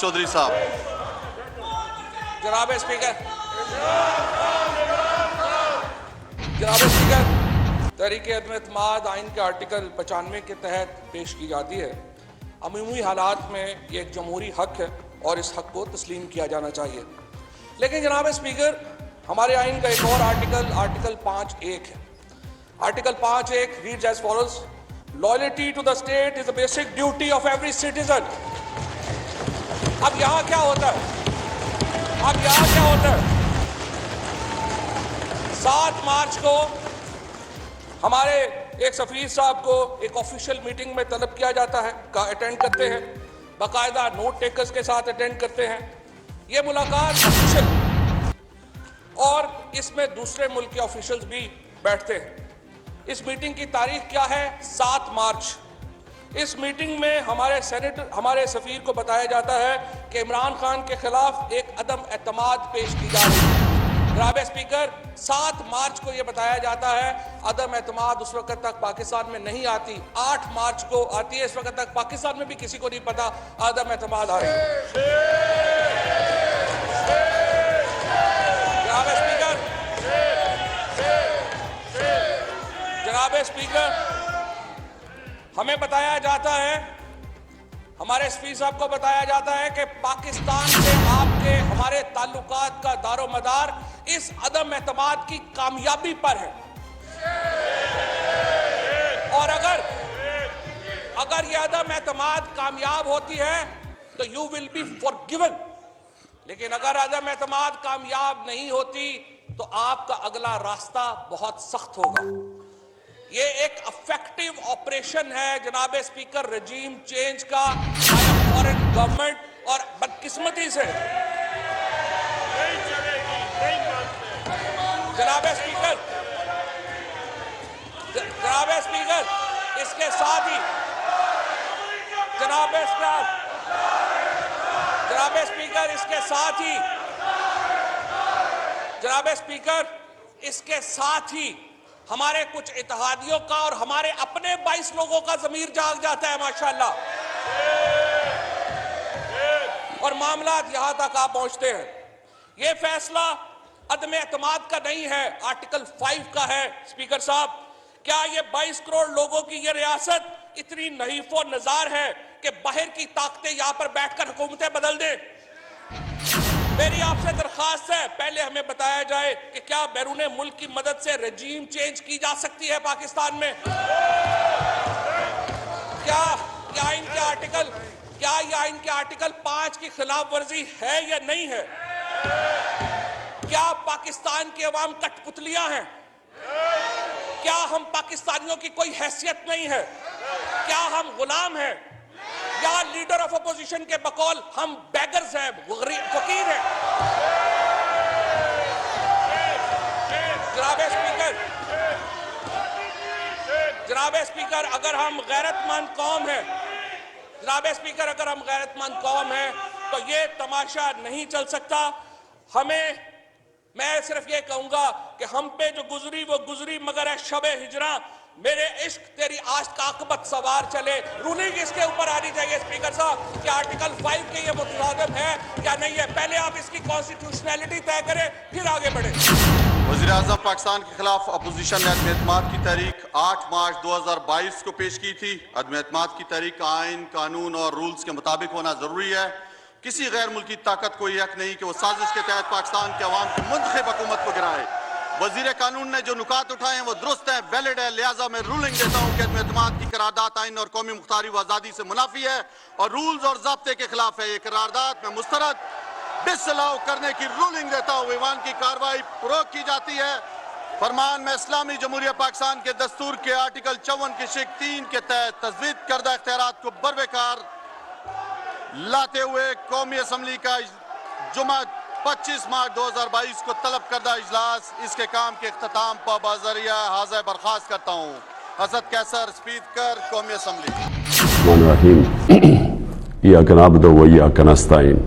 चौधरी साहब। जनाब स्पीकर, तहरीक अदम-ए-एतमाद आइन के आर्टिकल 95 के तहत पेश की जाती है। अमूमी हालात में ये एक जमहूरी हक है और इस हक को तस्लीम किया जाना चाहिए। लेकिन जनाब स्पीकर, हमारे आइन का एक और आर्टिकल 5(1) है। Article 5(1) reads as follows: loyalty to the state is the basic duty of every citizen. अब यहाँ क्या होता है? 7 मार्च को हमारे एक सफीर साहब को एक ऑफिशियल मीटिंग में तलब किया जाता है, का अटेंड करते हैं, बाकायदा नोट टेकर्स के साथ अटेंड करते हैं। ये मुलाकात ऑफिशियल, और इसमें दूसरे मुल्क के ऑफिशियल्स भी बैठते हैं। इस मीटिंग की तारीख क्या है? 7 मार्च। इस मीटिंग में हमारे सफीर को बताया जाता है कि इमरान खान के खिलाफ एक अदम एतमाद पेश की जा रही है। जनाब स्पीकर, 7 मार्च को यह बताया जाता है अदम एतमाद उस वक्त तक पाकिस्तान में नहीं आती, 8 मार्च को आती है। इस वक्त तक पाकिस्तान में भी किसी को नहीं पता अदम एतमाद आ रही है। जनाब स्पीकर, हमें बताया जाता है, हमारे स्पीकर साहब को बताया जाता है कि पाकिस्तान से आपके हमारे ताल्लुकात का दारो मदार इस अदम एतमाद की कामयाबी पर है। और अगर ये अदम एतमाद कामयाब होती है तो यू विल बी फॉरगिवन। लेकिन अगर अदम एतमाद कामयाब नहीं होती तो आपका अगला रास्ता बहुत सख्त होगा। ये एक इफेक्टिव ऑपरेशन है जनाब स्पीकर रजीम चेंज का फॉरेन गवर्नमेंट, और बदकिस्मती से जनाब स्पीकर इसके साथ ही जनाब स्पीकर इसके साथ ही हमारे कुछ इत्तेहादियों का और हमारे अपने 22 लोगों का ज़मीर जाग जाता है माशाअल्लाह, और मामलात यहां तक आ पहुंचते हैं। ये फैसला अदम एतमाद का नहीं है, आर्टिकल 5 का है। स्पीकर साहब, क्या ये 22 करोड़ लोगों की ये रियासत इतनी नहीफ व नजार है कि बाहर की ताकतें यहां पर बैठकर हुकूमतें बदल दें? मेरी आपसे दरखास्त है, पहले हमें बताया जाए कि क्या बैरून मुल्क की मदद से रजीम चेंज की जा सकती है पाकिस्तान में? क्या ये आइन के आर्टिकल 5 की खिलाफ वर्जी है या नहीं है? क्या पाकिस्तान की अवाम कठपुतलियां हैं? क्या हम पाकिस्तानियों की कोई हैसियत नहीं है? क्या हम गुलाम हैं, या लीडर ऑफ अपोजिशन के बकौल हम बैगर्स हैं, फकीर हैं? जनाब स्पीकर, अगर हम गैरतमंद कौम हैं तो ये तमाशा नहीं चल सकता। मैं सिर्फ ये कहूंगा कि हम पे जो गुजरी वो गुजरी, मगर है शब हिजरा मेरे इश्क तेरी आश्क आकबत सवार चले। रूलिंग इसके ऊपर आनी चाहिए स्पीकर साहब कि आर्टिकल 5 के ये मुतलाज़िम है क्या नहीं है। पहले आप इसकी कॉन्स्टिट्यूशनैलिटी तय करें, फिर आगे बढ़े। वज़ीर आज़म पाकिस्तान के खिलाफ अपोजिशन ने अदम एतमाद की तारीख 8 मार्च 2022 को पेश की थी। अदम एतमाद की तारीख आइन, कानून और रूल्स के मुताबिक होना जरूरी है। किसी गैर मुल्की ताकत को यह हक नहीं कि वो साजिश के तहत पाकिस्तान के अवाम की मुंतखब हुकूमत को गिराए। वजीर कानून ने जो नुकात उठाए हैं वो दुरुस्त है, वैलिड है। लिहाजा मैं रूलिंग देता हूँ कि अदम एतमाद की करारदाद आइन और कौमी मुख्तारी व आज़ादी से मुनाफी है और रूल्स और ज़ाब्ते के खिलाफ है। ये करारदाद में मुस्तरद डिसअलाउ करने की रूलिंग देता हूँ। ईवान की कार्रवाई प्रोग की जाती है। फरमान में इस्लामी जमहूरिया पाकिस्तान के दस्तूर के आर्टिकल 54 की शिक 3 के तहत तजवीज़ करदा इख्तियारात को बरवेकार लाते हुए कौमी असम्बली का जुमा 25 मार्च 2022 को तलब करदा इजलास इसके काम के इख्तिताम पर बाज़रिया हाज़िर बर्खास्त करता हूँ। हज़रत कैसर, स्पीकर कौमी असम्बली। इय्याका नअबुदु व इय्याका नस्तईन।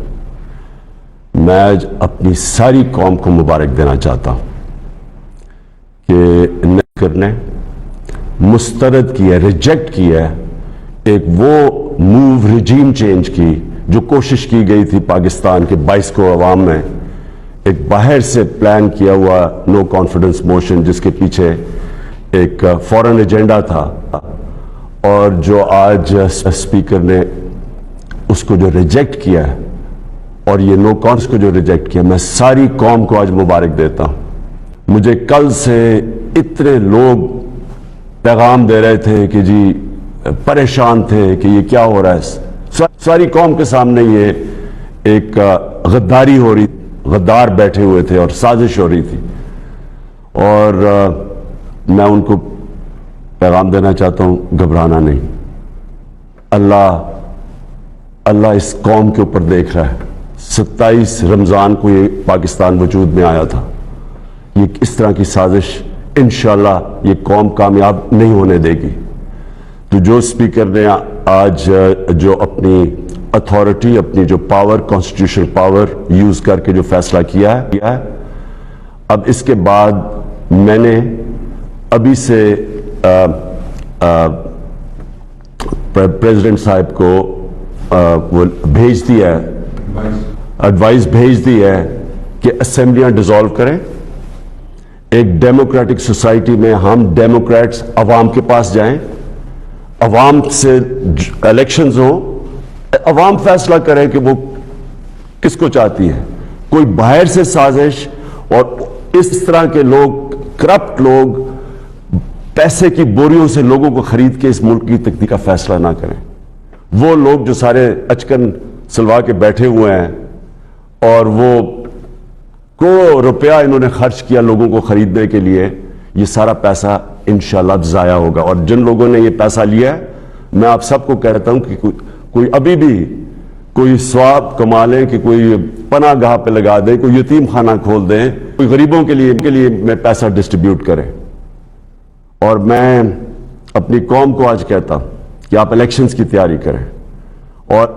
मैं अपनी सारी कौम को मुबारक देना चाहता हूँ कि करने मुस्तरद किया, रिजेक्ट किया एक वो मूव रजीम चेंज की جو کوشش کی گئی تھی پاکستان کے 22 کو عوام میں، ایک باہر سے پلان کیا ہوا نو کانفیڈنس موشن جس کے پیچھے ایک فورن ایجنڈا تھا، اور جو آج اسپیکر نے اس کو جو ریجیکٹ کیا ہے، اور یہ نو کانفیڈنس کو جو ریجیکٹ کیا، میں ساری قوم کو آج مبارک دیتا ہوں۔ مجھے کل سے اتنے لوگ پیغام دے رہے تھے کہ جی پریشان تھے کہ یہ کیا ہو رہا ہے، ساری قوم کے سامنے یہ ایک غداری ہو رہی، غدار بیٹھے ہوئے تھے اور سازش ہو رہی تھی، اور میں ان کو پیغام دینا چاہتا ہوں، گھبرانا نہیں، اللہ اس قوم کے اوپر دیکھ رہا ہے۔ 27 رمضان کو یہ پاکستان وجود میں آیا تھا، یہ اس طرح کی سازش انشاءاللہ یہ قوم کامیاب نہیں ہونے دے گی۔ تو جو اسپیکر نے آج جو اپنی اتھارٹی، اپنی جو پاور، کانسٹیٹیوشنل پاور یوز کر کے جو فیصلہ کیا ہے، اب اس کے بعد میں نے ابھی سے پریزیڈنٹ صاحب کو وہ بھیج دیا ہے، ایڈوائز بھیج دی ہے کہ اسمبلیاں ڈیزالو کریں۔ ایک ڈیموکریٹک سوسائٹی میں ہم ڈیموکریٹس عوام کے پاس جائیں، عوام سے الیکشنز ہوں، عوام فیصلہ کرے کہ وہ کس کو چاہتی ہے۔ کوئی باہر سے سازش اور اس طرح کے لوگ، کرپٹ لوگ، پیسے کی بوریوں سے لوگوں کو خرید کے اس ملک کی تقدیر کا فیصلہ نہ کریں۔ وہ لوگ جو سارے اچکن سلوا کے بیٹھے ہوئے ہیں اور وہ کروڑوں روپیہ انہوں نے خرچ کیا لوگوں کو خریدنے کے لیے، یہ سارا پیسہ انشاءاللہ ضائع ہوگا۔ اور جن لوگوں نے یہ پیسہ لیا ہے، میں آپ سب کو کہتا ہوں کہ کوئی ابھی بھی کوئی ثواب کما لیں، کہ کوئی پناہ گاہ پہ لگا دیں، کوئی یتیم خانہ کھول دیں، کوئی غریبوں کے لیے میں پیسہ ڈسٹریبیوٹ کریں۔ اور میں اپنی قوم کو آج کہتا ہوں کہ آپ الیکشنز کی تیاری کریں، اور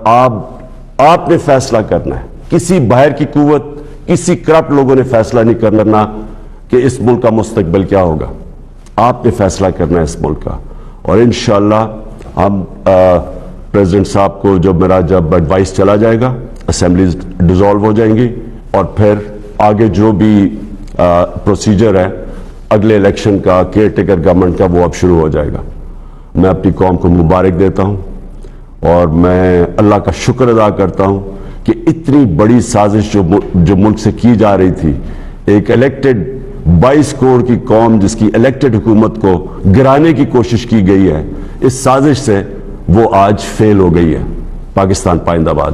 آپ نے فیصلہ کرنا ہے، کسی باہر کی قوت، کسی کرپٹ لوگوں نے فیصلہ نہیں کرنا کہ اس ملک کا مستقبل کیا ہوگا۔ آپ نے فیصلہ کرنا ہے اس ملک کا، اور انشاءاللہ ہم پریزیڈنٹ صاحب کو جب ایڈوائس چلا جائے گا، اسمبلیز ڈیزالو ہو جائیں گی، اور پھر آگے جو بھی پروسیجر ہے اگلے الیکشن کا، کیئر ٹیکر گورنمنٹ کا، وہ اب شروع ہو جائے گا۔ میں اپنی قوم کو مبارک دیتا ہوں، اور میں اللہ کا شکر ادا کرتا ہوں کہ اتنی بڑی سازش جو ملک سے کی جا رہی تھی، ایک الیکٹڈ 22 کروڑ کی قوم جس کی الیکٹڈ حکومت کو گرانے کی کوشش کی گئی ہے، اس سازش سے وہ آج فیل ہو گئی ہے۔ پاکستان پائندہ باد۔